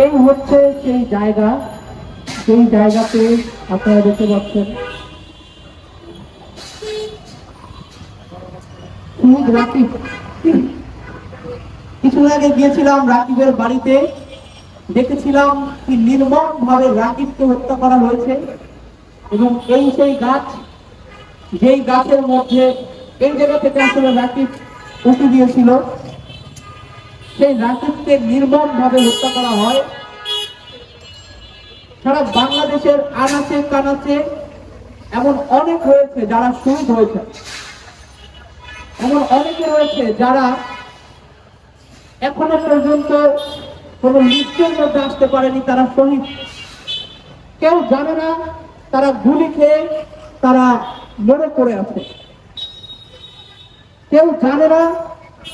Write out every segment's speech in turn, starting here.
এই হচ্ছে সেই জায়গা, সেই জায়গাতে আপনারা দেখতে পাচ্ছেন রাকিব। কিছু আগে গিয়েছিলাম রাকিবের বাড়িতে, দেখেছিলাম কি নির্মম ভাবে রাকিবকে হত্যা করা হয়েছে। এবং এই সেই গাছ, যেই গাছের মধ্যে এই জায়গা থেকে আসলে রাকিব উঠে দিয়েছিল, সেই রাকিবকে নির্মম ভাবে হত্যা করা হয়। সারা বাংলাদেশের আনাচে কানাচে এমন অনেক রয়েছে যারা শহীদ হয়েছে, এমন অনেকে রয়েছে যারা এখনো পর্যন্ত কোন লিস্টের মধ্যে আসতে পারেনি, তারা শহীদ। কেউ জানে না তারা গুলি খেয়ে তারা মরে পড়ে আছে। কেউ জানে না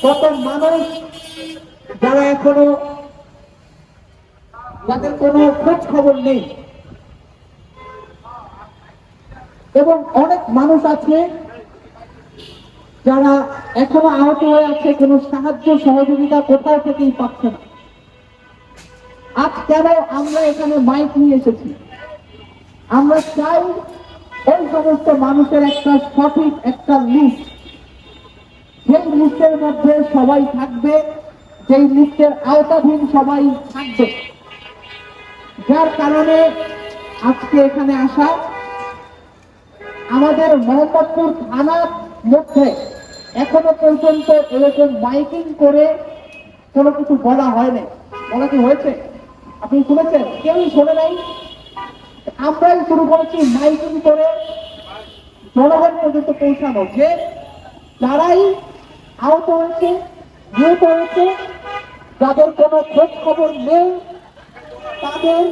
কত মানুষ যারা এখনো, যাদের কোনো খোঁজ খবর নেই। এবং অনেক মানুষ আছে যারা এখনো আহত হয়ে আছে, কোনো সাহায্য সহযোগিতা কোথাও থেকেই পাচ্ছে না। আজ কেন আমরা এখানে মাইক নিয়ে এসেছি? আমরা চাই এই সমস্ত মানুষের একটা সঠিক একটা লিস্ট, যেই লিস্টের মধ্যে সবাই থাকবে, যেই লিস্টের আওতাধীন সবাই থাকবে। যার কারণে আজকে এখানে আসা। আমাদের মোহাম্মদপুর থানার মধ্যে এখনো পর্যন্ত এরকম মাইকিং করে কোনো কিছু বলা হয়নি। বলা কি হয়েছে? আপনি শুনেছেন? কেউই শোনে নাই। আমরাই শুরু করেছি মাইকিং করে জনগণ পর্যন্ত পৌঁছানো, যে যারাই আহত হয়েছে, নিহত হয়েছে, যাদের কোনো খোঁজ খবর নেই, তাদের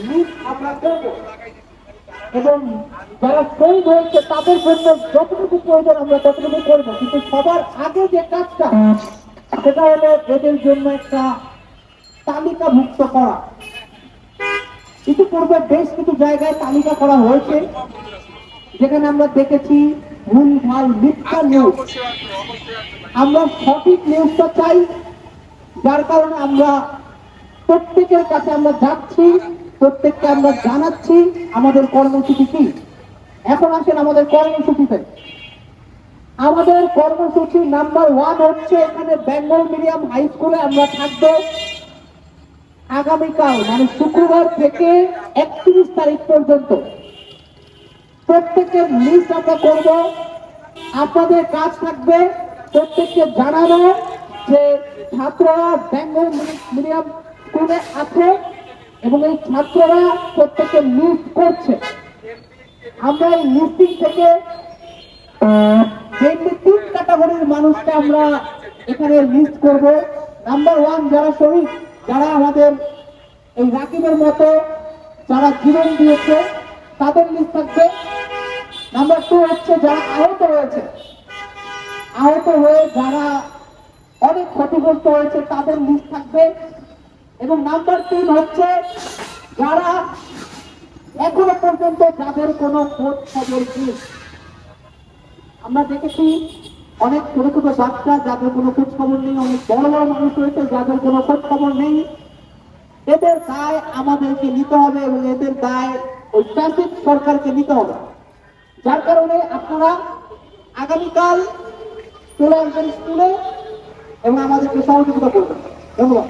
লিস্ট আমরা করব। এবং যারা শহীদ হয়েছে তাদের জন্য যতটুকু প্রয়োজন আমরা ততটুকু করব। কিন্তু সবার আগে যে কাজটা, সেটা হলো এদের জন্য একটা তালিকাভুক্ত করা। ইতিপূর্বে বেশ কিছু জায়গায় তালিকা করা হয়েছে, যেখানে আমরা দেখেছি ভুলভাল মিথ্যা নিউজ। আমরা সঠিক নিউজটা চাই, যার কারণে আমরা প্রত্যেকের কাছে আমরা যাচ্ছি, প্রত্যেককে আমরা জানাচ্ছি আমাদের কর্মসূচি কি। এখন আসেন আমাদের কর্মসূচিতে। আমাদের কর্মসূচি নাম্বার 1 হচ্ছে, এখানে বেঙ্গল মিডিয়াম হাই স্কুলে আমরা থাকবো আগামীকাল, মানে শুক্রবার থেকে 31 তারিখ পর্যন্ত। প্রত্যেকের লিস্ট আমরা করব। আপনাদের কাজ থাকবে প্রত্যেককে জানানো যে ছাত্ররা বেঙ্গল মিডিয়াম স্কুলে আছে এবং এই ছাত্ররা প্রত্যেকের লিস্ট করছে। আমরা এই লিস্টিং থেকে যে 3 ক্যাটাগরির মানুষকে আমরা এখানে লিস্ট করব। নাম্বার 1 যারা শহীদ, যারা আমাদের এই রাকিবের মতো যারা জীবন দিয়েছে, তাদের লিস্ট থাকবে। নাম্বার 2 হচ্ছে যারা আহত হয়েছে, আহত হয়ে যারা অনেক ক্ষতিগ্রস্ত হয়েছে, তাদের লিস্ট থাকবে। এবং নাম্বার 3 হচ্ছে যারা এখনো পর্যন্ত যাদের কোনো খোঁজ খবর নেই। আমরা দেখেছি অনেক ছোট ছোট বাচ্চা যাদের কোনো খোঁজ খবর নেই, অনেক বড় বড় মানুষ রয়েছে যাদের কোনো খোঁজ খবর নেই। এদের দায় আমাদেরকে নিতে হবে এবং এদের দায় ওই ফ্যাসিস্ট সরকারকে নিতে হবে। যার কারণে আপনারা আগামীকাল চলে আসবেন স্কুলে এবং আমাদেরকে সহযোগিতা করবেন। ধন্যবাদ।